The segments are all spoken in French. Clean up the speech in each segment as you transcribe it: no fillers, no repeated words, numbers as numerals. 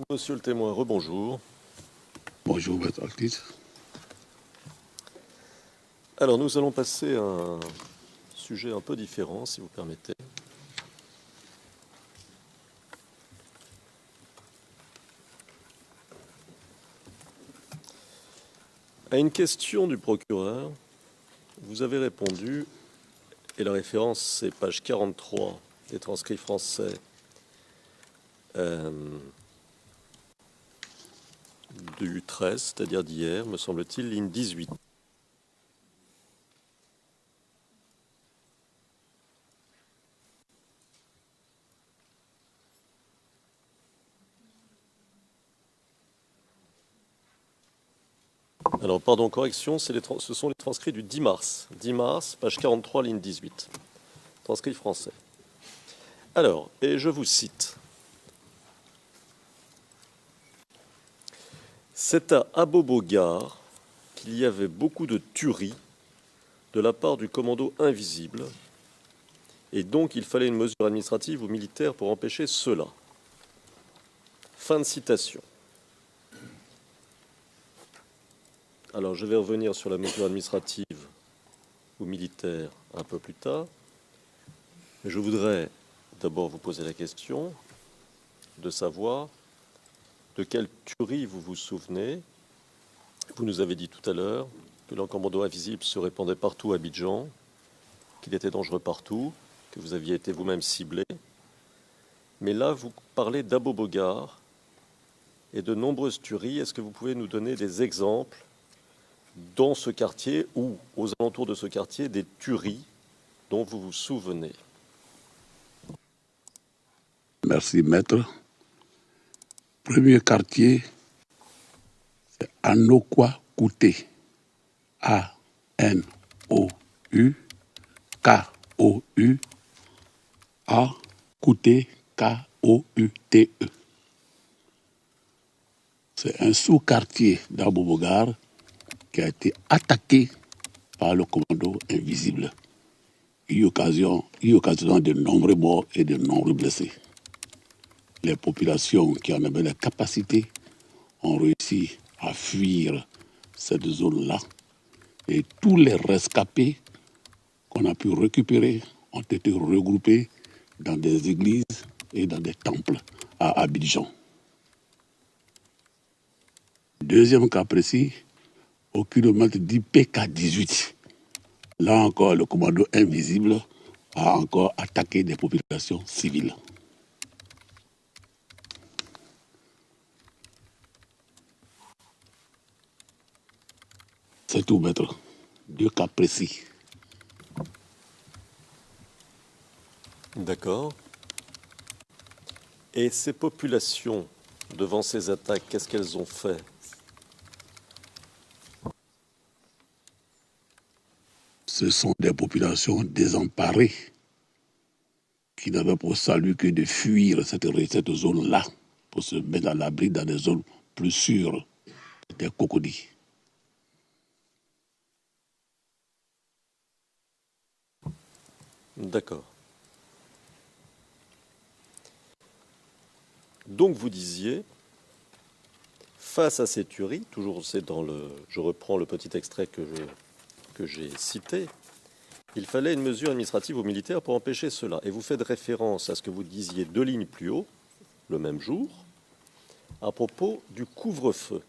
Monsieur le témoin, rebonjour. Bonjour, Maître Altis. Alors, nous allons passer à un sujet un peu différent, si vous permettez. À une question du procureur, vous avez répondu, et la référence c'est page 43 des transcrits français du 13, c'est-à-dire d'hier, me semble-t-il, ligne 18. Alors, pardon, correction, ce sont les transcrits du 10 mars. 10 mars, page 43, ligne 18. Transcrits français. Alors, et je vous cite. C'est à Abobo-Gare qu'il y avait beaucoup de tueries de la part du commando invisible, et donc il fallait une mesure administrative ou militaire pour empêcher cela. Fin de citation. Alors je vais revenir sur la mesure administrative ou militaire un peu plus tard, mais je voudrais d'abord vous poser la question de savoir de quelle tuerie vous vous souvenez. Vous nous avez dit tout à l'heure que le commando invisible se répandait partout à Abidjan, qu'il était dangereux partout, que vous aviez été vous-même ciblé. Mais là, vous parlez d'Abobo-Gare et de nombreuses tueries. Est-ce que vous pouvez nous donner des exemples dans ce quartier ou aux alentours de ce quartier, des tueries dont vous vous souvenez? Merci, Maître. Premier quartier, c'est Anokwa Kouté. A-N-O-U-K-O-U-A Kouté, K-O-U-T-E. C'est un sous-quartier d'Abobo-Gare qui a été attaqué par le commando invisible, y occasionnant de nombreux morts et de nombreux blessés. Les populations qui en avaient la capacité ont réussi à fuir cette zone-là et tous les rescapés qu'on a pu récupérer ont été regroupés dans des églises et dans des temples à Abidjan. Deuxième cas précis, au kilomètre d'IPK-18. Là encore, le commando invisible a encore attaqué des populations civiles. C'est tout, maître. Deux cas précis. D'accord. Et ces populations, devant ces attaques, qu'est-ce qu'elles ont fait? Ce sont des populations désemparées qui n'avaient pour salut que de fuir cette zone-là pour se mettre à l'abri dans des zones plus sûres, des cocodis. D'accord. Donc vous disiez, face à ces tueries, toujours c'est je reprends le petit extrait que j'ai cité, il fallait une mesure administrative ou militaire pour empêcher cela. Et vous faites référence à ce que vous disiez 2 lignes plus haut, le même jour, à propos du couvre-feu.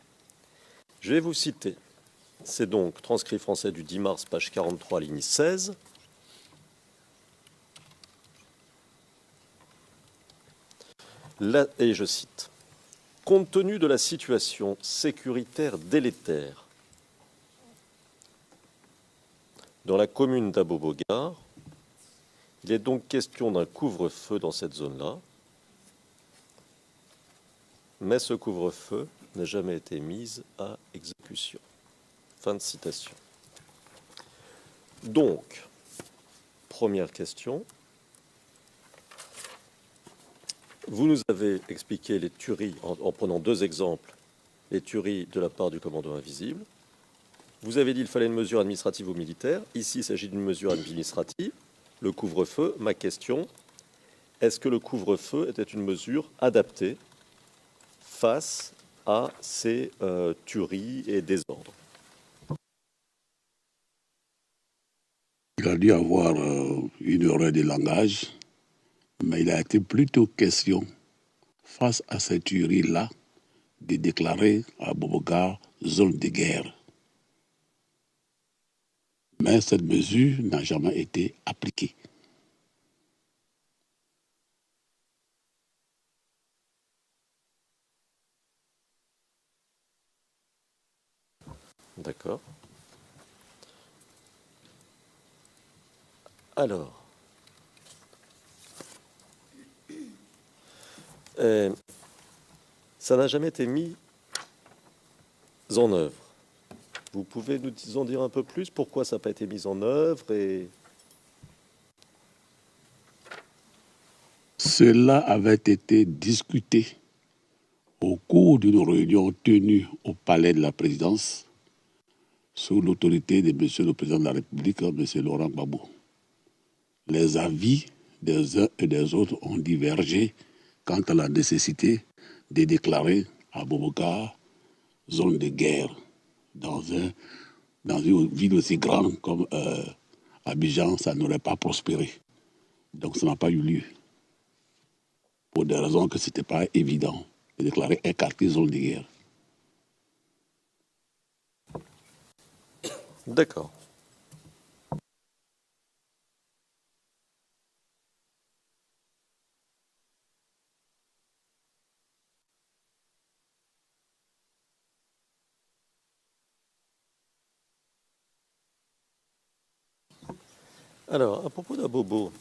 Je vais vous citer. C'est donc transcrit français du 10 mars, page 43, ligne 16. Là, et je cite. Compte tenu de la situation sécuritaire délétère dans la commune d'Abobo-Gare, il est donc question d'un couvre-feu dans cette zone-là, mais ce couvre-feu n'a jamais été mis à exécution. Fin de citation. Donc, première question. Vous nous avez expliqué les tueries, en prenant 2 exemples, les tueries de la part du commando invisible. Vous avez dit qu'il fallait une mesure administrative ou militaire. Ici, il s'agit d'une mesure administrative, le couvre-feu. Ma question, est-ce que le couvre-feu était une mesure adaptée face à ces tueries et désordres? Il a dû avoir une erreur de langage, mais il a été plutôt question, face à cette tuerie-là, de déclarer à Bobogar zone de guerre. Mais cette mesure n'a jamais été appliquée. D'accord. Alors, ça n'a jamais été mis en œuvre. Vous pouvez nous en dire un peu plus pourquoi ça n'a pas été mis en œuvre et... Cela avait été discuté au cours d'une réunion tenue au palais de la présidence sous l'autorité de M. le Président de la République, M. Laurent Gbagbo. Les avis des uns et des autres ont divergé quant à la nécessité de déclarer à Boubacar zone de guerre dans une ville aussi grande comme Abidjan, ça n'aurait pas prospéré. Donc ça n'a pas eu lieu. Pour des raisons que ce n'était pas évident de déclarer un quartier zone de guerre. D'accord. Alors, à propos d'Abobo,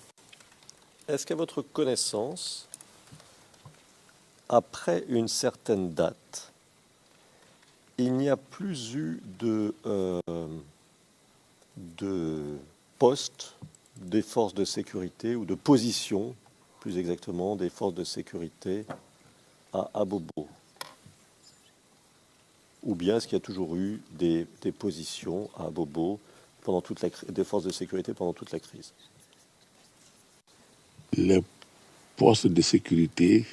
est-ce qu'à votre connaissance, après une certaine date, il n'y a plus eu de poste des forces de sécurité ou de position, plus exactement, des forces de sécurité à Abobo? Ou bien est-ce qu'il y a toujours eu des positions à Abobo pendant des forces de sécurité pendant toute la crise? Les postes de sécurité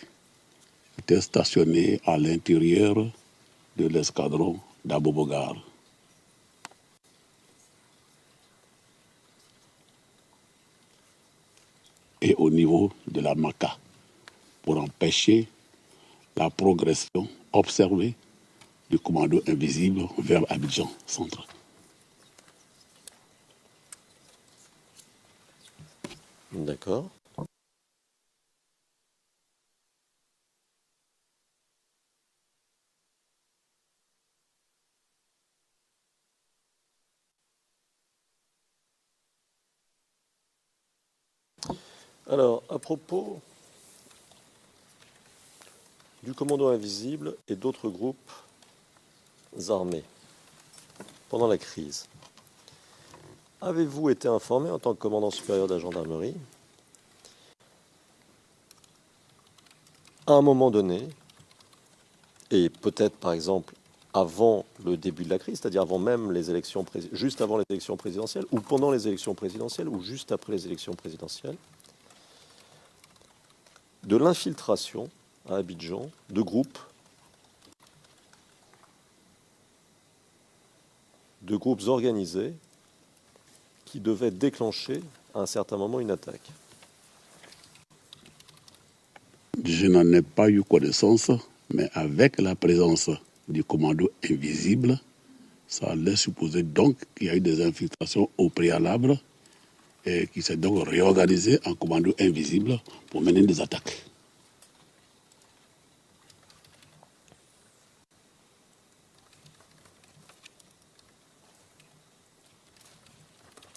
étaient stationnés à l'intérieur de l'escadron d'Abobogar. Et au niveau de la Maca, pour empêcher la progression observée du commando invisible vers Abidjan centre. D'accord. Alors, à propos du commando invisible et d'autres groupes armés pendant la crise, avez-vous été informé en tant que commandant supérieur de la gendarmerie, à un moment donné, et peut-être par exemple avant le début de la crise, c'est-à-dire avant même les élections, juste avant les élections présidentielles, ou pendant les élections présidentielles, ou juste après les élections présidentielles, de l'infiltration à Abidjan de groupes organisés qui devaient déclencher à un certain moment une attaque? Je n'en ai pas eu connaissance, mais avec la présence du commando invisible, ça laisse supposer donc qu'il y a eu des infiltrations au préalable et qui s'est donc réorganisé en commando invisible pour mener des attaques.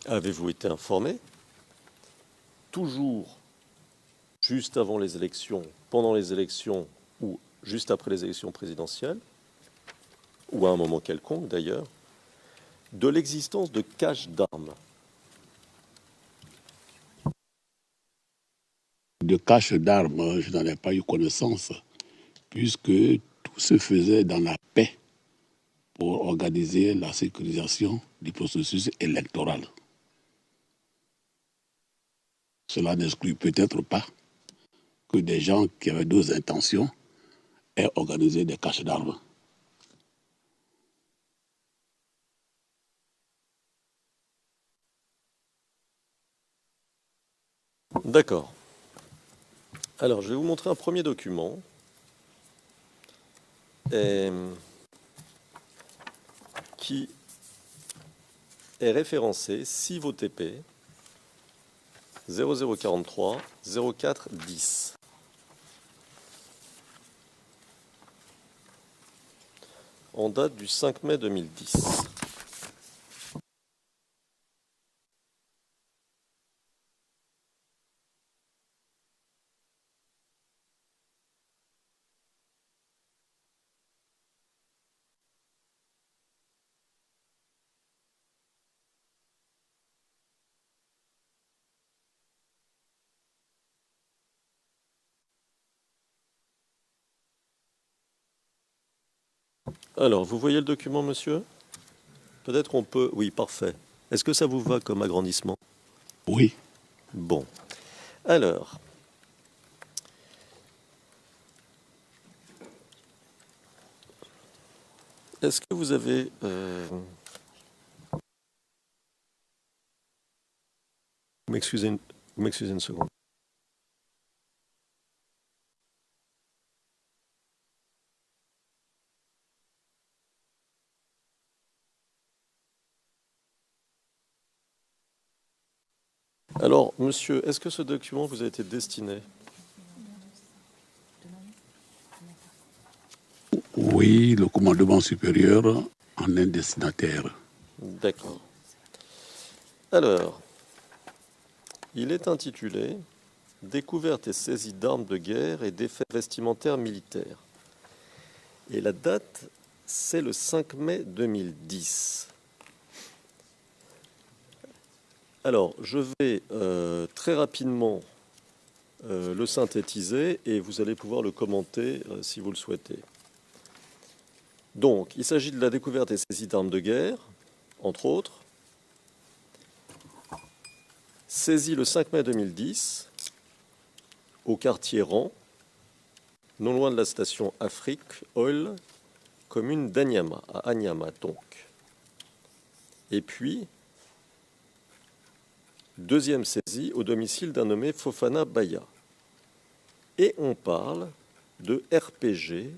Avez-vous été informé, toujours juste avant les élections, pendant les élections ou juste après les élections présidentielles, ou à un moment quelconque d'ailleurs, de l'existence de caches d'armes? De caches d'armes, je n'en ai pas eu connaissance, puisque tout se faisait dans la paix pour organiser la sécurisation du processus électoral. Cela n'exclut peut-être pas que des gens qui avaient d'autres intentions ait organisé des caches d'armes. D'accord. Alors, je vais vous montrer un premier document. Qui est référencé CIVOTP 0043 04 10. En date du 5 mai 2010. Alors, vous voyez le document, monsieur? Peut-être on peut... Oui, parfait. Est-ce que ça vous va comme agrandissement? Oui. Bon. Alors, est-ce que vous avez... Vous m'excusez une seconde. Alors, monsieur, est-ce que ce document vous a été destiné? Oui, le commandement supérieur en est destinataire. D'accord. Alors, il est intitulé « Découverte et saisie d'armes de guerre et d'effets vestimentaires militaires ». Et la date, c'est le 5 mai 2010. Alors, je vais très rapidement le synthétiser et vous allez pouvoir le commenter si vous le souhaitez. Donc, il s'agit de la découverte et saisie d'armes de guerre, entre autres. Saisie le 5 mai 2010 au quartier Rang, non loin de la station Afrique Oil, commune d'Anyama, à Anyama donc. Et puis, deuxième saisie au domicile d'un nommé Fofana Baya. Et on parle de RPG,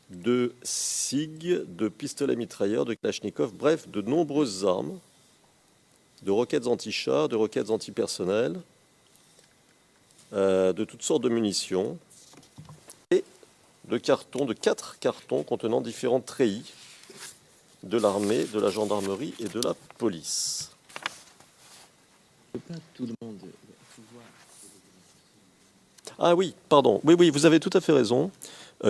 de SIG, de pistolets mitrailleurs, de Kalachnikov, bref, de nombreuses armes, de roquettes anti-chars, de roquettes antipersonnelles, de toutes sortes de munitions, et de cartons, de 4 cartons contenant différents treillis de l'armée, de la gendarmerie et de la police. Pas tout le monde. Ah oui, pardon. Oui, vous avez tout à fait raison.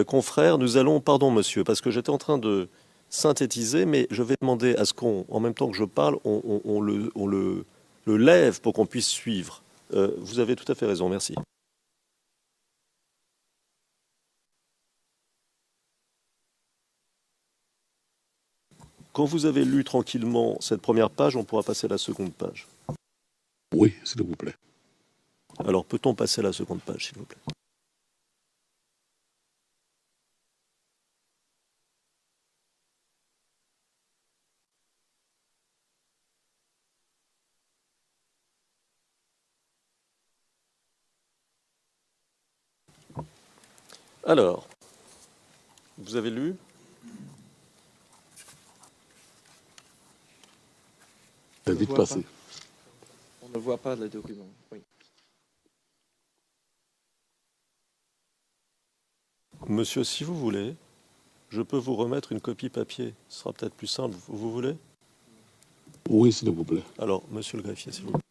Confrère, nous allons... Pardon, monsieur, parce que j'étais en train de synthétiser, mais je vais demander à ce qu'on, en même temps que je parle, on le lève pour qu'on puisse suivre. Vous avez tout à fait raison, merci. Quand vous avez lu tranquillement cette première page, on pourra passer à la seconde page. Oui, s'il vous plaît. Alors, peut-on passer à la seconde page, s'il vous plaît? Alors, vous avez lu? Vite passé. On ne voit pas le document. Oui. Monsieur, si vous voulez, je peux vous remettre une copie papier. Ce sera peut-être plus simple. Vous voulez? Oui, s'il vous plaît. Alors, monsieur le greffier, s'il vous plaît.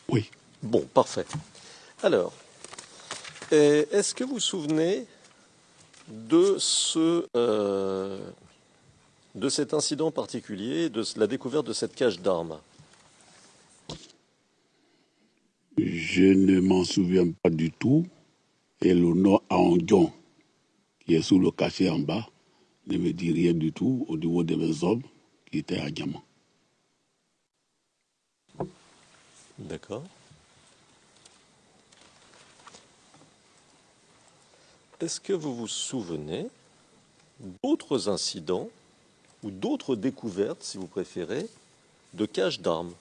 Oui. Bon, parfait. Alors, est-ce que vous vous souvenez de de cet incident particulier, de la découverte de cette cache d'armes? Je ne m'en souviens pas du tout. Et le nom Aondion, qui est sous le cachet en bas, ne me dit rien du tout au niveau de mes hommes qui étaient à Diamant. D'accord. Est-ce que vous vous souvenez d'autres incidents ou d'autres découvertes, si vous préférez, de caches d'armes?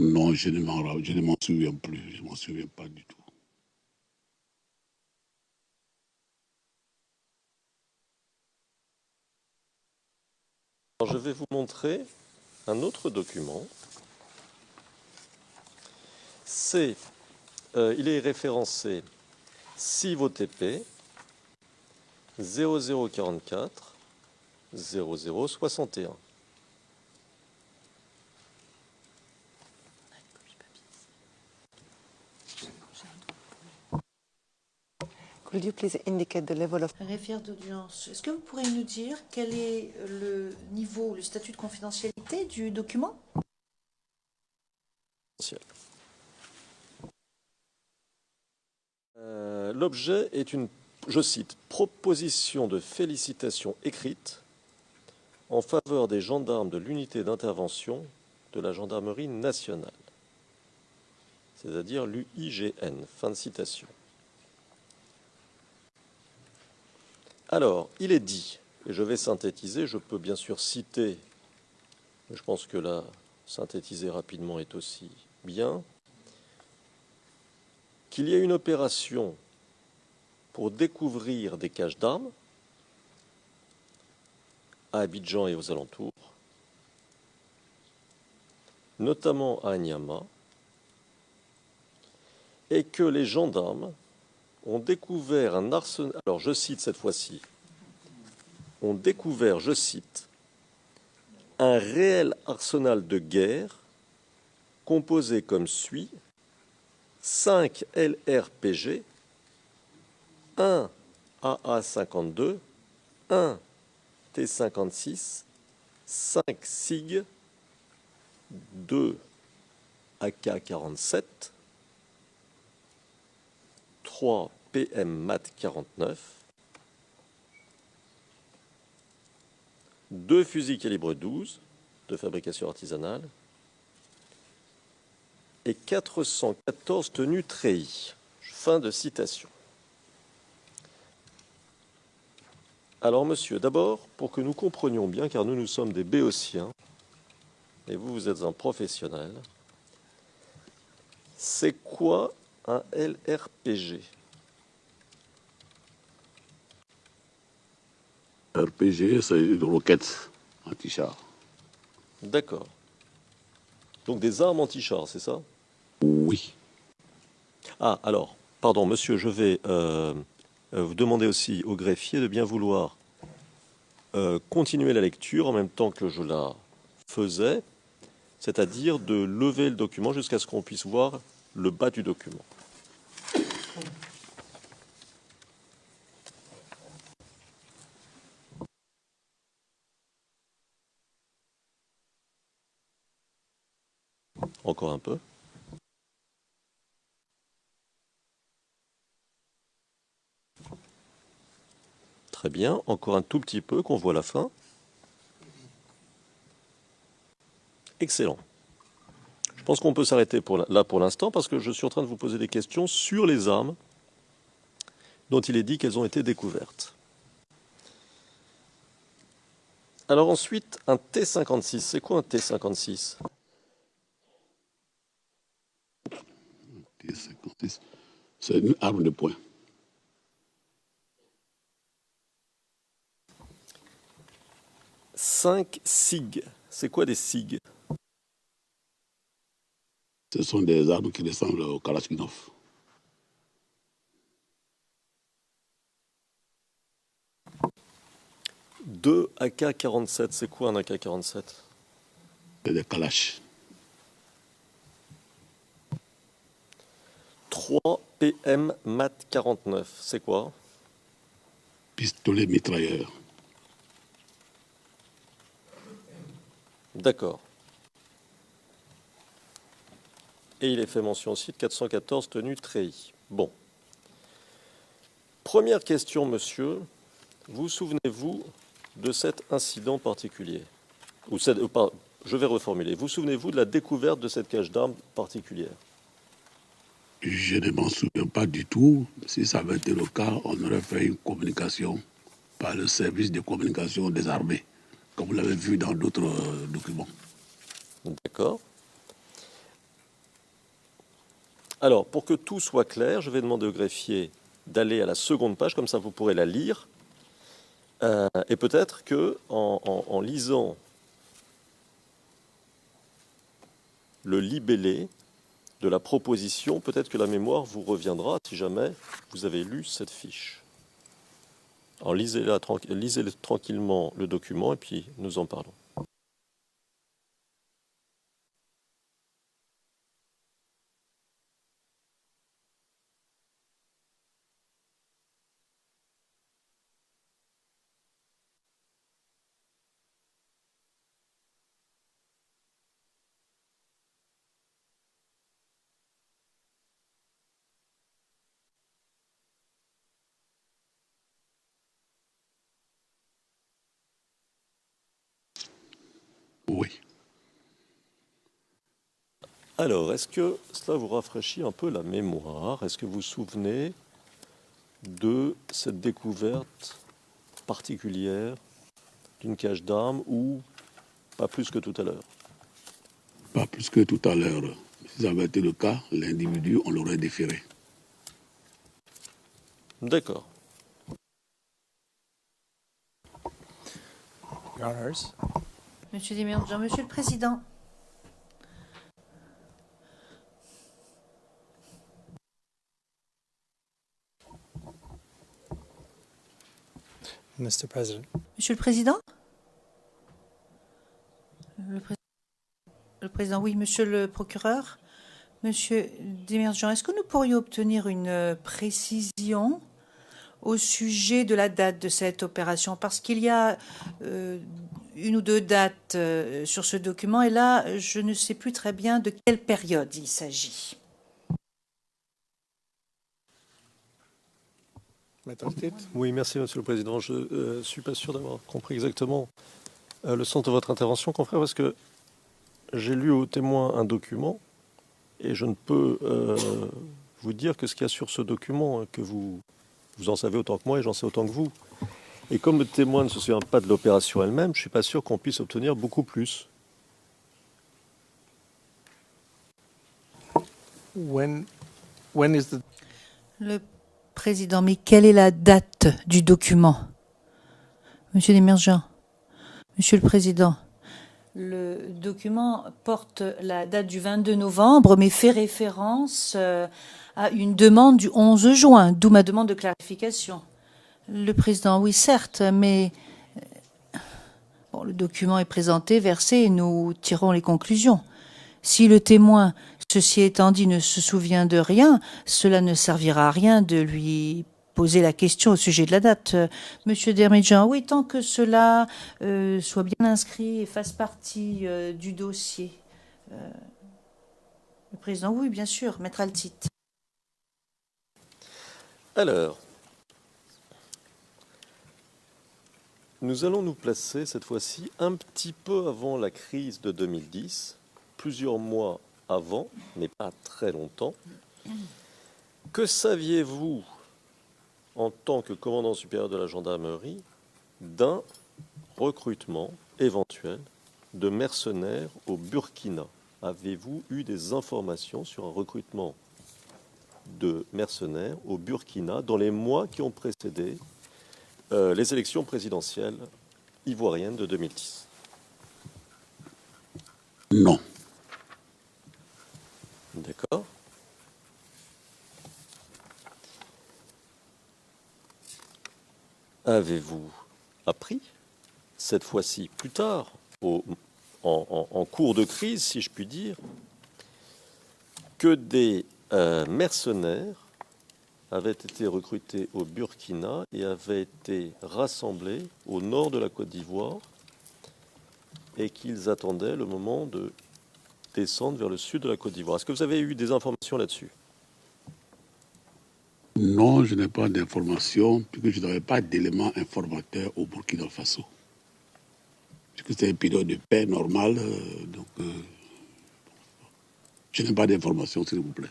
Non, je ne m'en souviens plus. Je ne m'en souviens pas du tout. Alors, je vais vous montrer un autre document. Il est référencé CIVOTP 0044 0061. Could you please indicate the level of... Référé d'audience, est-ce que vous pourriez nous dire quel est le niveau, le statut de confidentialité du document? L'objet est une, je cite, proposition de félicitations écrite en faveur des gendarmes de l'unité d'intervention de la gendarmerie nationale, c'est-à-dire l'UIGN. Fin de citation. Alors, il est dit, et je vais synthétiser, je peux bien sûr citer, mais je pense que là, synthétiser rapidement est aussi bien, qu'il y a une opération pour découvrir des caches d'armes à Abidjan et aux alentours, notamment à Anyama, et que les gendarmes ont découvert un arsenal, alors je cite cette fois-ci, ont découvert, je cite, un réel arsenal de guerre composé comme suit: 5 LRPG, 1 AA-52, 1 T-56, 5 SIG, 2 AK-47, 3 PM-MAT-49, 2 fusils calibre 12 de fabrication artisanale et 414 tenues treillis. Fin de citation. Alors, monsieur, d'abord, pour que nous comprenions bien, car nous sommes des béotiens, et vous, vous êtes un professionnel, c'est quoi un LRPG? RPG, c'est une roquette anti-char. D'accord. Donc des armes anti-chars, c'est ça? Oui. Ah, alors, pardon, monsieur, je vais vous demander aussi au greffier de bien vouloir continuer la lecture en même temps que je la faisais, c'est-à-dire de lever le document jusqu'à ce qu'on puisse voir le bas du document. Encore un peu. Très bien, encore un tout petit peu qu'on voit la fin. Excellent. Je pense qu'on peut s'arrêter là pour l'instant parce que je suis en train de vous poser des questions sur les armes dont il est dit qu'elles ont été découvertes. Alors ensuite, un T-56. C'est quoi un T-56? T-56. C'est une arme de poing. « 5 SIG. C'est quoi des SIG? Ce sont des armes qui ressemblent au Kalachnikov. Deux AK-47. C'est quoi un AK-47? C'est des Kalash. 3 PM Mat 49, c'est quoi? Pistolet mitrailleur. D'accord. Et il est fait mention aussi de 414 tenue treillis. Bon. Première question, monsieur. Vous souvenez-vous de cet incident particulier? Je vais reformuler. Vous souvenez-vous de la découverte de cette cache d'armes particulière? Je ne m'en souviens pas du tout. Si ça avait été le cas, on aurait fait une communication par le service de communication des armées, comme vous l'avez vu dans d'autres documents. D'accord. Alors, pour que tout soit clair, je vais demander au greffier d'aller à la seconde page, comme ça vous pourrez la lire. Et peut-être que en lisant le libellé de la proposition, peut-être que la mémoire vous reviendra si jamais vous avez lu cette fiche. Alors lisez tranquillement le document et puis nous en parlons. Oui. Alors, est-ce que cela vous rafraîchit un peu la mémoire? Est-ce que vous vous souvenez de cette découverte particulière d'une cache d'armes ou pas plus que tout à l'heure? Pas plus que tout à l'heure. Si ça avait été le cas, l'individu, on l'aurait déféré. D'accord. Your Honors. Monsieur Desmirgeon, Monsieur le Président. Mr. President. Monsieur le Président. Le Président, oui, Monsieur le Procureur. Monsieur Desmirgeon, est-ce que nous pourrions obtenir une précision au sujet de la date de cette opération? Parce qu'il y a une ou deux dates sur ce document et là, je ne sais plus très bien de quelle période il s'agit. Oui, merci Monsieur le Président. Je ne suis pas sûr d'avoir compris exactement le sens de votre intervention, confrère, parce que j'ai lu au témoin un document et je ne peux vous dire que ce qu'il y a sur ce document, que vous en savez autant que moi et j'en sais autant que vous. Et comme le témoin ne se souvient pas de l'opération elle-même, je ne suis pas sûr qu'on puisse obtenir beaucoup plus. When is the... Le Président, mais quelle est la date du document? Monsieur Desmirgeon, Monsieur le Président, le document porte la date du 22 novembre, mais fait référence à une demande du 11 juin, d'où ma demande de clarification. Le Président, oui, certes, mais bon, le document est présenté, versé, et nous tirons les conclusions. Si le témoin, ceci étant dit, ne se souvient de rien, cela ne servira à rien de lui poser la question au sujet de la date. Monsieur Desmirgeon, oui, tant que cela soit bien inscrit et fasse partie du dossier. Le Président, oui, bien sûr, Maître Altit. Alors, nous allons nous placer cette fois-ci un petit peu avant la crise de 2010, plusieurs mois avant, mais pas très longtemps. Que saviez-vous, en tant que commandant supérieur de la gendarmerie, d'un recrutement éventuel de mercenaires au Burkina? Avez-vous eu des informations sur un recrutement de mercenaires au Burkina dans les mois qui ont précédé les élections présidentielles ivoiriennes de 2010? Non. D'accord. Avez-vous appris, cette fois-ci plus tard, en cours de crise, si je puis dire, que des mercenaires avaient été recrutés au Burkina et avaient été rassemblés au nord de la Côte d'Ivoire et qu'ils attendaient le moment de descendre vers le sud de la Côte d'Ivoire. Est-ce que vous avez eu des informations là-dessus? Non, je n'ai pas d'informations, puisque je n'avais pas d'éléments informateurs au Burkina Faso. Puisque c'est une période de paix normale, donc je n'ai pas d'informations, s'il vous plaît.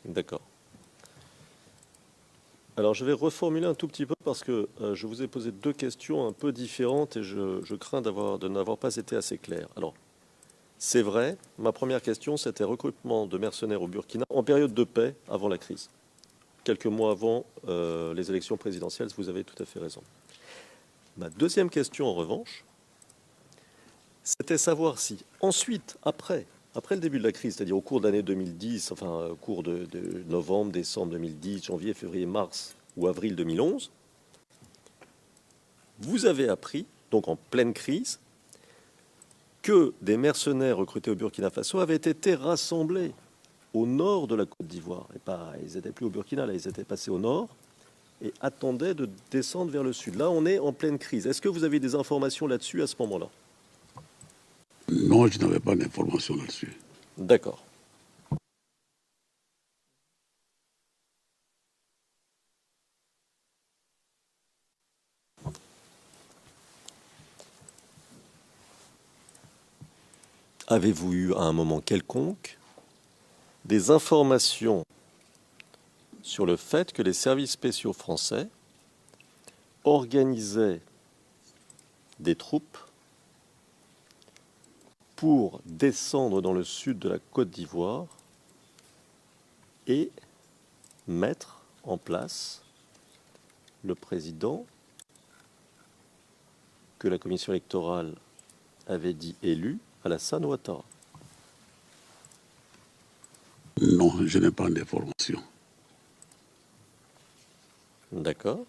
D'accord. Alors, je vais reformuler un tout petit peu parce que je vous ai posé deux questions un peu différentes et je crains de n'avoir pas été assez clair. Alors, c'est vrai, ma première question, c'était recrutement de mercenaires au Burkina en période de paix avant la crise. Quelques mois avant les élections présidentielles, vous avez tout à fait raison. Ma deuxième question, en revanche, c'était savoir si ensuite, après le début de la crise, c'est-à-dire au cours de l'année 2010, enfin au cours de novembre, décembre 2010, janvier, février, mars ou avril 2011, vous avez appris, donc en pleine crise, que des mercenaires recrutés au Burkina Faso avaient été rassemblés au nord de la Côte d'Ivoire. Et pas, ils n'étaient plus au Burkina, là, ils étaient passés au nord et attendaient de descendre vers le sud. Là, on est en pleine crise. Est-ce que vous avez des informations là-dessus à ce moment-là? Non, je n'avais pas d'informations là-dessus. D'accord. Avez-vous eu à un moment quelconque des informations sur le fait que les services spéciaux français organisaient des troupes pour descendre dans le sud de la Côte d'Ivoire et mettre en place le président que la commission électorale avait dit élu, Alassane Ouattara? Non, je n'ai pas d'informations. D'accord.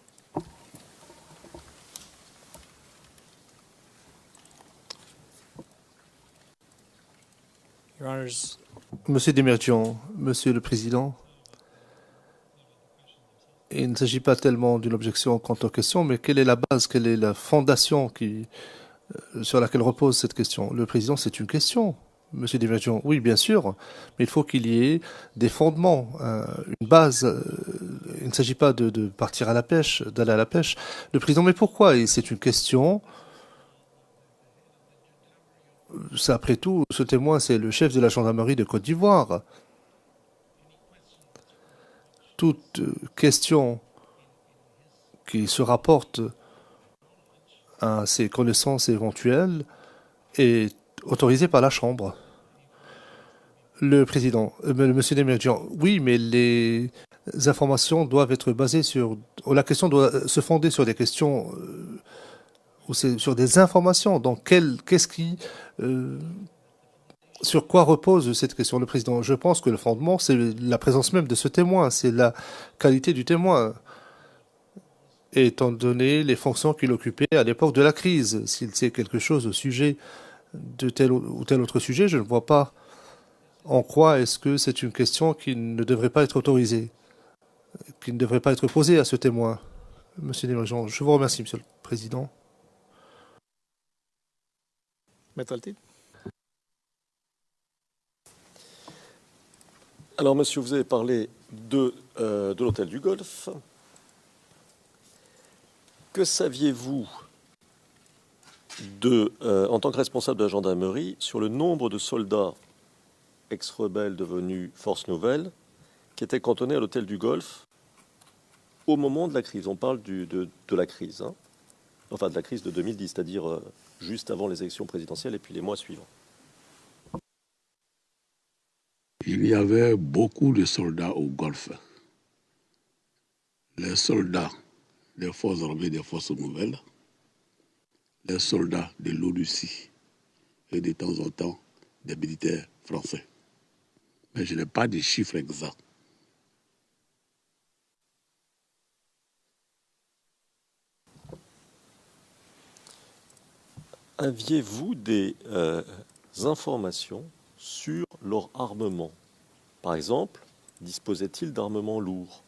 Your Honors, Monsieur Demirjian, Monsieur le Président, il ne s'agit pas tellement d'une objection contre question, mais quelle est la base, quelle est la fondation sur laquelle repose cette question? Le Président, c'est une question. Monsieur Demirjian, oui, bien sûr, mais il faut qu'il y ait des fondements, une base. Il ne s'agit pas de partir à la pêche, d'aller à la pêche. Le Président, mais pourquoi? Et c'est une question. Ça, après tout, ce témoin, c'est le chef de la gendarmerie de Côte d'Ivoire. Toute question qui se rapporte à ses connaissances éventuelles est autorisée par la Chambre. Le président, monsieur Demirjian, oui, mais les informations doivent être basées sur... La question doit se fonder sur des questions... ou sur des informations. Donc, qu'est-ce qui... sur quoi repose cette question, le président? Je pense que le fondement, c'est la présence même de ce témoin, c'est la qualité du témoin, étant donné les fonctions qu'il occupait à l'époque de la crise. S'il sait quelque chose au sujet de tel ou tel autre sujet, je ne vois pas en quoi est-ce que c'est une question qui ne devrait pas être autorisée, qui ne devrait pas être posée à ce témoin. Monsieur Desmaisons, je vous remercie, Monsieur le Président. Maître Altine. Alors, monsieur, vous avez parlé de l'hôtel du Golfe. Que saviez-vous en tant que responsable de la gendarmerie sur le nombre de soldats ex-rebelles devenus force nouvelle qui étaient cantonnés à l'hôtel du Golfe au moment de la crise? On parle de la crise, hein, enfin de la crise de 2010, c'est-à-dire juste avant les élections présidentielles et puis les mois suivants. Il y avait beaucoup de soldats au Golfe. Les soldats des forces armées des forces nouvelles, les soldats de l'ONUCI et de temps en temps des militaires français. Mais je n'ai pas de chiffres exacts. Aviez-vous des informations sur leur armement? Par exemple, disposait-il d'armements lourds?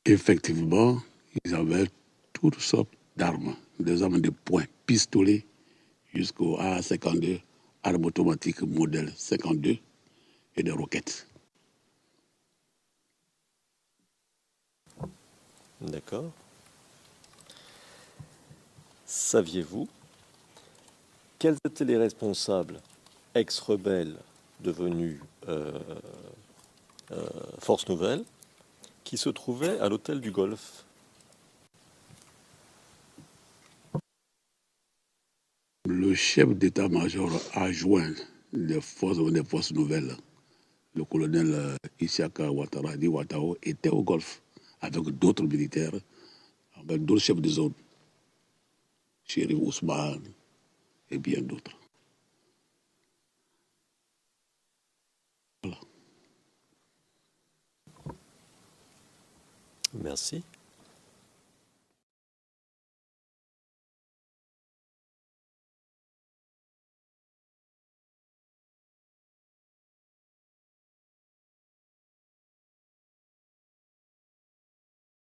Effectivement, ils avaient toutes sortes d'armes, des armes de poing, pistolets, jusqu'au A52, armes automatiques modèle 52 et des roquettes. D'accord. Saviez-vous quels étaient les responsables ex-rebelles devenus Force Nouvelle qui se trouvaient à l'hôtel du Golfe? Le chef d'état-major adjoint des forces nouvelles, le colonel Isiaka Ouattara Di Ouattao, était au Golfe avec d'autres militaires, avec d'autres chefs de zone, Chérif Ousmane et bien d'autres. Voilà. Merci.